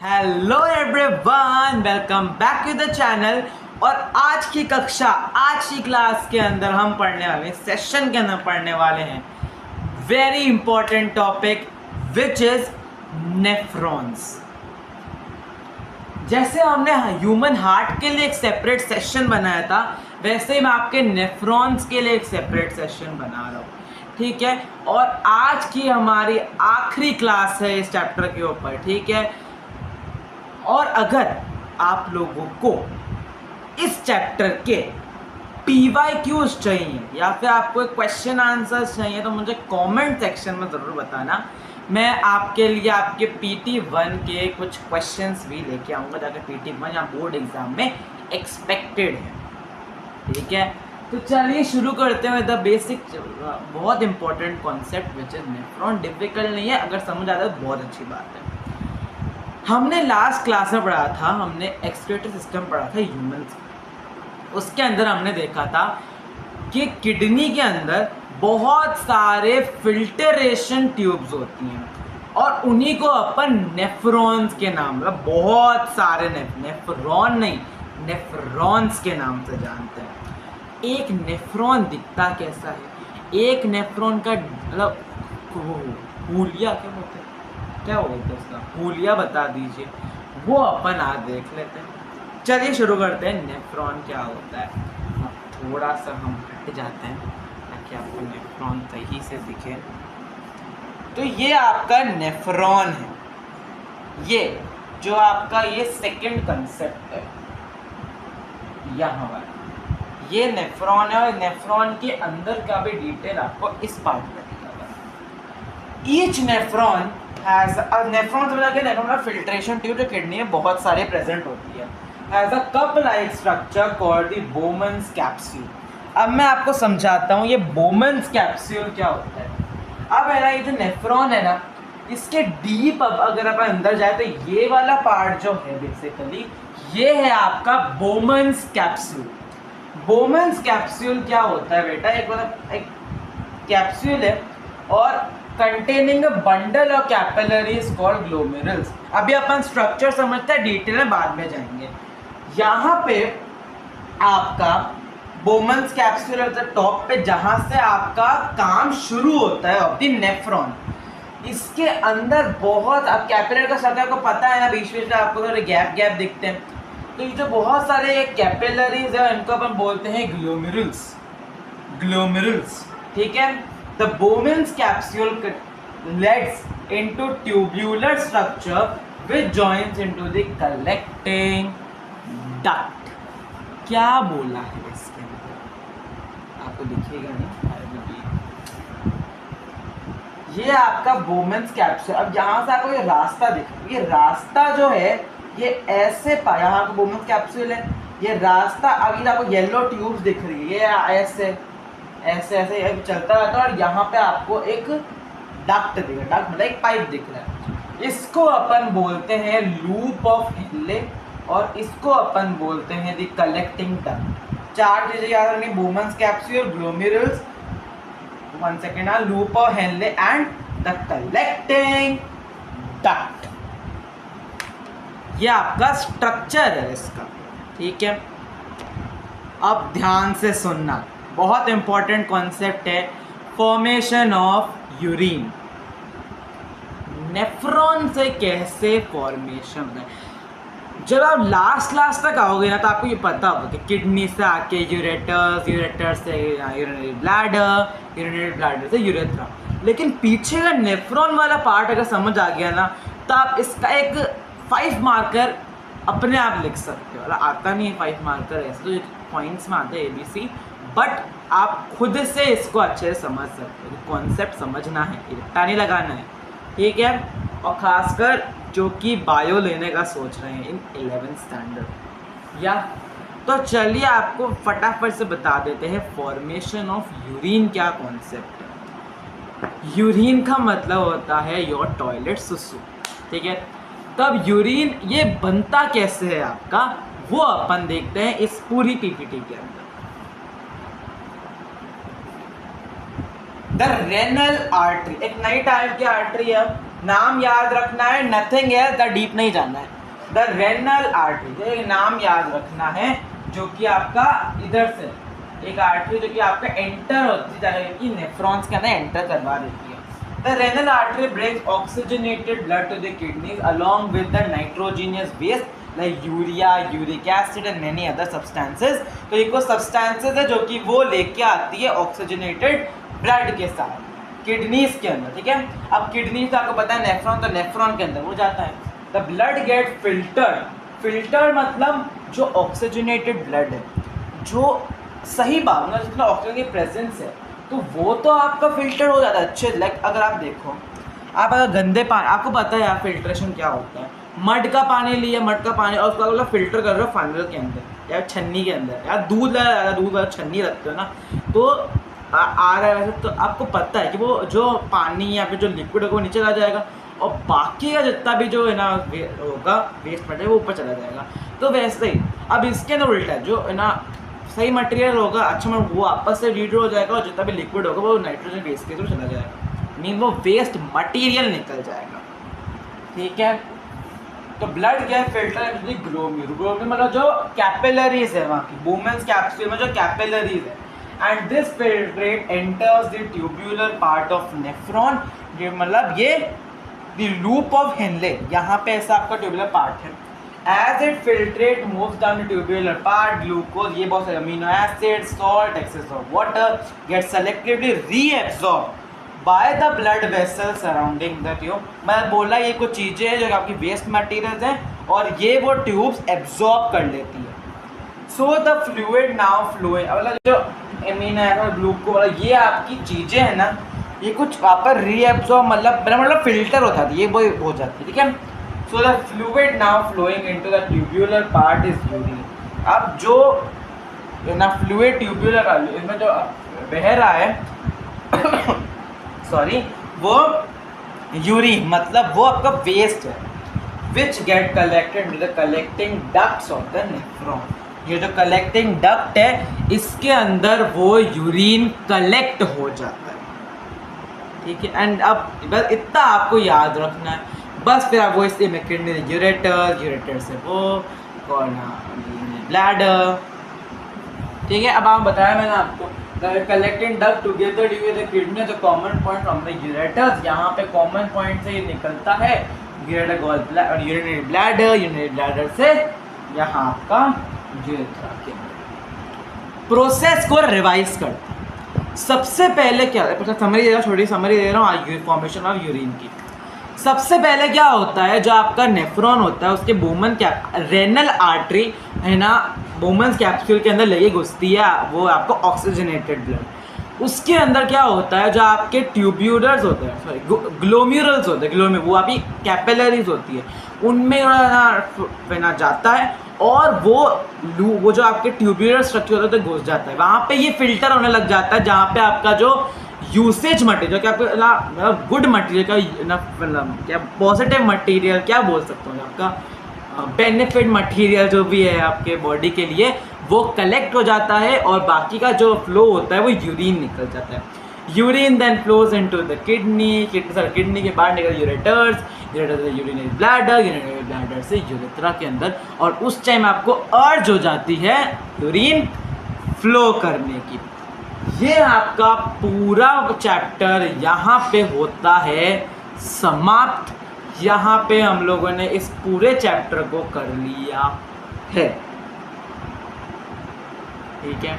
Hello everyone, welcome back to the channel. और आज की कक्षा, आज की क्लास के अंदर हम पढ़ने वाले, सेशन के अंदर पढ़ने वाले हैं very important topic which is nephrons. जैसे हमने ह्यूमन हार्ट के लिए एक सेपरेट सेशन बनाया था, वैसे ही मैं आपके नेफ्रॉन्स के लिए एक सेपरेट सेशन बना रहा हूँ, ठीक है। और आज की हमारी आखिरी क्लास है इस चैप्टर के ऊपर, ठीक है। और अगर आप लोगों को इस चैप्टर के PYQs चाहिए या फिर आपको क्वेश्चन आंसर्स चाहिए तो मुझे कमेंट सेक्शन में ज़रूर बताना। मैं आपके लिए आपके PT1 के कुछ क्वेश्चंस भी लेके आऊँगा, जाकर PT1 या बोर्ड एग्ज़ाम में एक्सपेक्टेड है, ठीक है। तो चलिए शुरू करते हैं द बेसिक, बहुत important concept which is nephron. Difficult नहीं है, अगर समझ आता है तो बहुत अच्छी बात है। हमने लास्ट क्लास में पढ़ा था, हमने एक्सक्रीटरी सिस्टम पढ़ा था ह्यूमंस। उसके अंदर हमने देखा था कि किडनी के अंदर बहुत सारे फिल्टरेशन ट्यूब्स होती हैं और उन्हीं को अपन नेफ्रॉन्स के नाम, मतलब बहुत सारे नेफ्रॉन नहीं, नेफ्रॉन्स के नाम से जानते हैं। एक नेफ्रॉन दिखता कैसा है? एक नेफ्रॉन का मतलब हुलिया क्या बोलते हैं, क्या बोलते हैं उसका, हुलिया बता दीजिए, वो अपन आज देख लेते हैं। चलिए शुरू करते हैं। नेफ्रॉन क्या होता है? अब थोड़ा सा हम हट जाते हैं ताकि आपको नेफ्रॉन सही से दिखे। तो ये आपका नेफ्रॉन है, ये जो आपका ये सेकंड कंसेप्ट है यहाँ वाला, ये नेफ्रॉन है। और नेफ्रॉन के अंदर का भी डिटेल आपको इस पार्ट में दिखेगा। Each nephron has a, nephron से बता के नेफ्रॉन फिल्ट्रेशन ट्यूब जो किडनी में बहुत सारे प्रेजेंट होती है, has a cup like structure called the Bowman's capsule. अब मैं आपको समझाता हूँ ये बोमन्स कैप्सूल क्या होता है। अब है ना, ये जो नेफ्रॉन है ना, इसके डीप अब अगर अपन अंदर जाए तो ये वाला पार्ट जो है बेसिकली ये है आपका बोमन्स कैप्सूल। बोमन्स कैप्सूल क्या होता है बेटा? एक मतलब एक कैप्सूल है और containing a bundle of capillaries called glomerulus. अभी अपन स्ट्रक्चर समझते हैं, डिटेल में बाद में जाएंगे। यहाँ पे आपका बोमन्स कैप्सूल है टॉप पे, जहाँ से आपका काम शुरू होता है ऑफ द नेफ्रॉन। इसके अंदर बहुत, अब कैपिलरी का स्ट्रक्चर को पता है ना, बीच बीच में आपको थोड़े गैप दिखते हैं। तो ये जो बहुत सारे कैपिलरीज है इनको अपन बोलते हैं ग्लोमेरुल्स, ग्लोमेरुल्स, ठीक है। The Bowman's capsule leads into tubular structure which joins into the collecting duct। क्या बोला है इसके अंदर? आपको दिखेगा नहीं, ये आपका बोमेंस कैप्सूल। अब यहाँ से आपको ये रास्ता दिखेगा, ये रास्ता जो है ये ऐसे यहाँ का बोमेंस कैप्सूल है, ये रास्ता। अभी आपको येलो ट्यूब्स दिख रही है, ये ऐसे ऐसे ऐसे चलता रहता है और यहाँ पे आपको एक डक्ट दिख रहा है, डक्ट मतलब एक पाइप दिख रहा है। इसको अपन बोलते हैं लूप ऑफ हेनले और इसको अपन बोलते हैं द कलेक्टिंग डक्ट। चार चीजें याद रखनी, Bowman's capsule, glomerulus, one second, loop of Henle and the collecting duct. ये आपका स्ट्रक्चर है इसका, ठीक है। अब ध्यान से सुनना, बहुत इंपॉर्टेंट कॉन्सेप्ट है, फॉर्मेशन ऑफ यूरिन। नेफ्रॉन से कैसे फॉर्मेशन है? जब आप लास्ट तक आओगे ना तो आपको ये पता होगा कि किडनी से आके यूरेटर्स, यूरेटर से यूरिनरी ब्लैडर, यूरिनरी ब्लैडर से यूरेथ्रा। लेकिन पीछे का नेफ्रॉन वाला पार्ट अगर समझ आ गया ना तो आप इसका एक 5 मार्कर अपने आप लिख सकते हो। आता नहीं है 5 मार्कर, ऐसे तो पॉइंट्स में आते हैं ABC, बट आप खुद से इसको अच्छे से समझ सकते हो। कॉन्सेप्ट समझना है, इतना नहीं लगाना है, ठीक है। और खासकर जो कि बायो लेने का सोच रहे हैं इन 11th स्टैंडर्ड या, तो चलिए आपको फटाफट से बता देते हैं फॉर्मेशन ऑफ यूरिन क्या कॉन्सेप्ट है। यूरिन का मतलब होता है योर टॉयलेट सुसु, ठीक है। तब यूरिन ये बनता कैसे है आपका, वो अपन देखते हैं इस पूरी PPT के अंदर। द रेनल आर्टरी, एक नई टाइप की आर्टरी है नाम याद रखना है, नथिंग एल्स, द डीप नहीं जाना है। द रेनल आर्टरी, एक नाम याद रखना है जो कि आपका इधर से एक आर्टरी जो कि आपका एंटर होती है कि नेफ्रॉन्स के अंदर एंटर करवा देती है। The renal artery brings oxygenated blood to the kidneys along with the nitrogenous waste like urea, uric acid and many other substances. तो ये कुछ सब्सटेंसेस है जो कि वो लेके आती है ऑक्सीजनेटेड ब्लड के साथ किडनीज के अंदर, ठीक है। अब किडनी तो आपको पता है नेफ्रॉन, तो नेफ्रॉन के अंदर वो जाता है। The blood get filtered, filter मतलब जो ऑक्सीजनेटेड ब्लड है, जो सही बात मतलब जितना ऑक्सीजन की प्रेजेंस है, तो वो तो आपका फिल्टर हो जाता है अच्छे। लाइक अगर आप देखो, आप अगर गंदे पानी, आपको पता है यार फिल्ट्रेशन क्या होता है, मड का पानी लिया, मड का पानी और उसको अगर फिल्टर कर रहे हो फनल के अंदर या छन्नी के अंदर, यार दूध लगा दूध वाला छन्नी रखते हो ना, तो आ रहा है वैसे, तो आपको पता है कि वो जो पानी या फिर जो लिक्विड होगा वो नीचे आ जाएगा और बाकी का जितना भी जो है ना होगा वेस्ट मटेरियल वो ऊपर चला जाएगा। तो वैसे ही अब इसके अंदर उल्टा है, जो है ना सही मटेरियल होगा अच्छा वो आपस से रीड हो जाएगा और जितना भी लिक्विड होगा वो नाइट्रोजन वेस्ट के थ्रू चला जाएगा, मीन वो वेस्ट मटेरियल निकल जाएगा, ठीक है। तो ब्लड क्या है फिल्टर ग्लोम्यूल, ग्लोम्यूल मतलब जो कैपिलरीज है वहाँ की वुमेन्स कैप्सूल में जो कैपिलरीज है, and this filtrate enters the tubular part of nephron, ये मतलब ये द लूप ऑफ हेनले, यहाँ पे ऐसा आपका ट्यूबुलर पार्ट है। As it filtrate moves down the tubular part, glucose, ये बहुत सारे amino acids, salt, excess of water gets selectively reabsorbed by the blood vessels surrounding the tube। मैं बोला ये कुछ चीज़ें हैं जो आपकी वेस्ट मटेरियल्स हैं और ये वो ट्यूब्स एब्जॉर्ब कर लेती है। So the fluid now flowing, मतलब जो एमिनो एसिड ग्लूकोज ये आपकी चीज़ें हैं ना, ये कुछ वहाँ पर रीएब्जॉर्ब मतलब फिल्टर हो जाती है, ये वो हो जाती है, ठीक है। So the fluid now flowing into the tubular part is urine। अब जो ना फ्लूइड ट्यूब्यूलर इसमें जो बह रहा है सॉरी वो यूरिन मतलब वो आपका वेस्ट है, which get collected with the collecting ducts of the nephron. ये जो कलेक्टिंग डक्ट है इसके अंदर वो यूरिन कलेक्ट हो जाता है, ठीक है। एंड अब बस इतना आपको याद रखना है, बस फिर आप वो इससे में किडनी यूरेटर, यूरेटर से वो कौन ब्लैडर, ठीक है। अब आप बताया मैंने आपको collecting duct together due with the kidney the common point from the ureters, यहाँ पे कॉमन पॉइंट से ये निकलता है ureter gall bladder, urinary bladder से यहाँ आपका यूरेथ्रा के प्रोसेस को रिवाइज करता है। सबसे पहले क्या है, समरी दे रहा हूँ, छोटी समरी दे रहा हूँ फॉर्मेशन ऑफ यूरिन की। सबसे पहले क्या होता है, जो आपका नेफ्रॉन होता है उसके बोमन रेनल आर्टरी है ना, बोमन कैप्सूल के अंदर लेके घुसती है वो आपको ऑक्सीजनेटेड ब्लड। उसके अंदर क्या होता है, जो आपके ट्यूब्यूलर्स होते हैं, सॉरी ग्लोम्यूरल्स होते हैं, ग्लोम्यूल वो आपकी कैपिलरीज होती है, उनमें ना जाता है और वो जो आपके ट्यूब्यूलर स्ट्रक्चर होता है तो घुस जाता है, वहाँ पे ये फिल्टर होने लग जाता है, जहाँ पे आपका जो यूसेज मटेरियल क्या आपको मतलब गुड मटेरियल का मतलब क्या पॉजिटिव मटेरियल क्या बोल सकता हूँ, आपका बेनिफिट मटेरियल जो भी है आपके बॉडी के लिए वो कलेक्ट हो जाता है और बाकी का जो फ्लो होता है वो यूरिन निकल जाता है। Urine then flows into the kidney के बाहर निकल यूरेटर्स, यूरेटर से यूरिनरी ब्लैडर से यूरेथ्रा के अंदर, और उस टाइम आपको अर्ज हो जाती है यूरिन फ्लो करने की। ये आपका पूरा चैप्टर यहाँ पे होता है समाप्त। यहाँ पे हम लोगों ने इस पूरे चैप्टर को कर लिया है, ठीक है।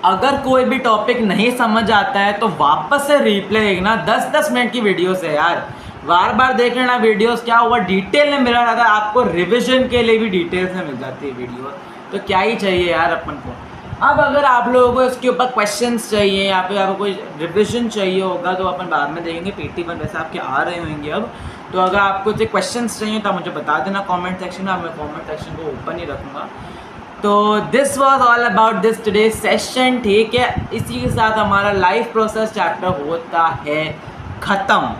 अगर कोई भी टॉपिक नहीं समझ आता है तो वापस से रिप्ले देखना, 10-10 मिनट की वीडियोस है यार, बार बार देख लेना वीडियोस, क्या हुआ डिटेल में मिला जाता है आपको, रिविजन के लिए भी डिटेल्स में मिल जाती है वीडियो, तो क्या ही चाहिए यार अपन को। अब अगर आप लोगों को इसके ऊपर क्वेश्चंस चाहिए या फिर आपको कोई रिविजन चाहिए होगा तो अपन बाद में देखेंगे, PT1 वैसे आपके आ रहे होंगे अब, तो अगर आपको जो क्वेश्चंस चाहिए तो आप मुझे बता देना कमेंट सेक्शन में, मैं कमेंट सेक्शन को ओपन ही रखूँगा। तो this was all about this today session, ठीक है। इसी के साथ हमारा लाइफ प्रोसेस चैप्टर होता है ख़त्म।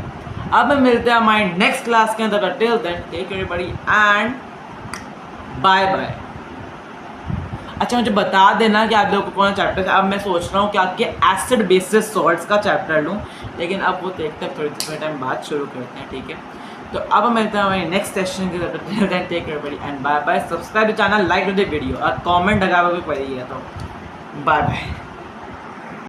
अब मिलते हैं हमारे नेक्स्ट क्लास के अंदर, till then take everybody and bye bye. अच्छा मुझे बता देना कि आप लोगों को कौन चैप्टर। अब मैं सोच रहा हूँ कि आपके एसिड बेसिस सॉल्ट्स का चैप्टर लूँ, लेकिन अब वो देखते हैं थोड़े टाइम बाद शुरू करते हैं, ठीक है। तो अब मिलते हैं हमारे नेक्स्ट सेशन के साथ। Take care buddy and bye bye. Subscribe channel, like the video और कमेंट अगर आपको कोई पड़ी है तो बाय बाय।